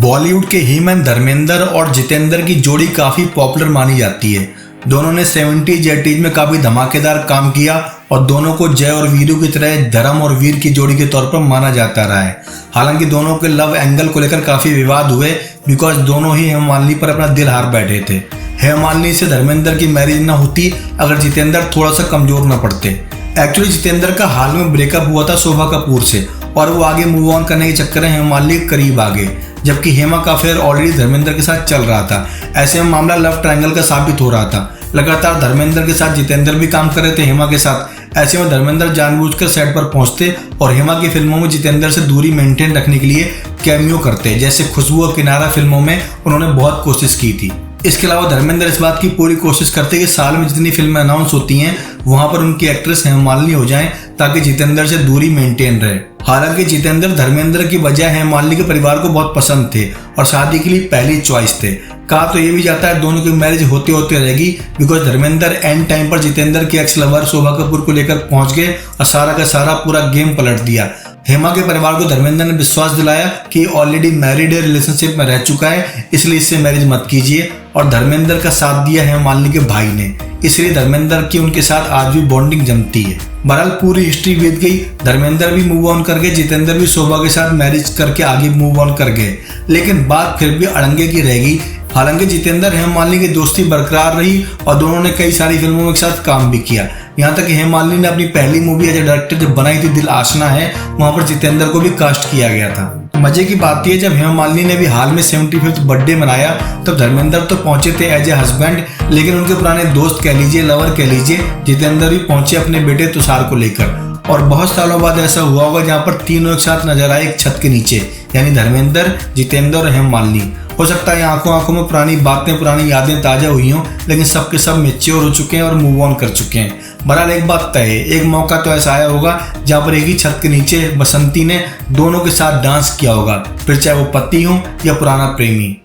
बॉलीवुड के हीमैन धर्मेंद्र और जितेंद्र की जोड़ी काफ़ी पॉपुलर मानी जाती है। दोनों ने 70s 80s में काफ़ी धमाकेदार काम किया और दोनों को जय और वीरू की तरह धर्म और वीर की जोड़ी के तौर पर माना जाता रहा है। हालांकि दोनों के लव एंगल को लेकर काफ़ी विवाद हुए बिकॉज दोनों ही हेमा मालिनी पर अपना दिल हार बैठे थे। हेमा मालिनी से धर्मेंद्र की मैरिज न होती अगर जितेंद्र थोड़ा सा कमज़ोर न पड़ते। एक्चुअली जितेंद्र का हाल में ब्रेकअप हुआ था शोभा कपूर से और वो आगे मूव ऑन करने के चक्कर में हेमा मालिनी के करीब आ गए, जबकि हेमा का अफेयर ऑलरेडी धर्मेंद्र के साथ चल रहा था। ऐसे में मामला लव ट्रायंगल का साबित हो रहा था। लगातार धर्मेंद्र के साथ जितेंद्र भी काम कर रहे थे हेमा के साथ। ऐसे में धर्मेंद्र जानबूझकर सेट पर पहुंचते और हेमा की फिल्मों में जितेंद्र से दूरी मेंटेन रखने के लिए कैमियो करते, जैसे खुशबू और किनारा फिल्मों में उन्होंने बहुत कोशिश की थी। इसके अलावा धर्मेंद्र इस बात की पूरी कोशिश करते कि साल में जितनी फिल्में अनाउंस होती हैं वहां पर उनकी एक्ट्रेस हेमा मालिनी हो जाएं ताकि जितेंद्र से दूरी मेंटेन रहे। हालांकि जितेंद्र धर्मेंद्र की बजाय हेमा मालिनी के परिवार को बहुत पसंद थे और शादी के लिए पहली चॉइस थे। कहा तो ये भी जाता है दोनों की मैरिज होते होते रहेगी बिकॉज धर्मेंद्र एंड टाइम पर जितेंद्र की एक्स लवर शोभा कपूर को लेकर पहुंच गए और सारा का सारा पूरा गेम पलट दिया। हेमा के परिवार को धर्मेंद्र ने विश्वास दिलाया कि ऑलरेडी मैरिड है, रिलेशनशिप में रह चुका है, इसलिए इससे मैरिज मत कीजिए और धर्मेंद्र का साथ दिया हेमा मालिनी के भाई ने, इसलिए धर्मेंद्र की उनके साथ आज भी बॉन्डिंग जमती है। बहरहाल पूरी हिस्ट्री बीत गई, धर्मेंद्र भी मूव ऑन कर गए, जितेंद्र भी शोभा के साथ मैरिज करके आगे मूव ऑन कर गए, लेकिन बात फिर भी अड़ंगे की रहेगी। हालांकि जितेंद्र हेमा मालिनी की दोस्ती बरकरार रही और दोनों ने कई सारी फिल्मों में एक साथ काम भी किया। यहाँ तक कि हेमा मालिनी ने अपनी पहली मूवी एज ए डायरेक्टर जब बनाई थी दिल आशना है, वहां पर जितेंद्र को भी कास्ट किया गया था। मजे की बात यह जब हेमा मालिनी ने भी हाल में 75th बर्थडे मनाया तब धर्मेंद्र तो पहुंचे थे एज ए हस्बैंड, लेकिन उनके पुराने दोस्त कह लीजिए, लवर कह लीजिए, जितेंद्र भी पहुंचे अपने बेटे तुषार को लेकर। और बहुत सालों बाद ऐसा हुआ होगा जहाँ पर तीनों एक साथ नजर आए एक छत के नीचे, यानी धर्मेंद्र, जितेंद्र और हेमा मालिनी। हो सकता है आंखों आंखों में पुरानी बातें, पुरानी यादें ताजा हुई हों, लेकिन सबके सब मैच्योर हो चुके हैं और मूव ऑन कर चुके हैं। बहरहाल एक बात तय है, एक मौका तो ऐसा आया होगा जहाँ पर एक ही छत के नीचे बसंती ने दोनों के साथ डांस किया होगा, फिर चाहे वो पति हो या पुराना प्रेमी।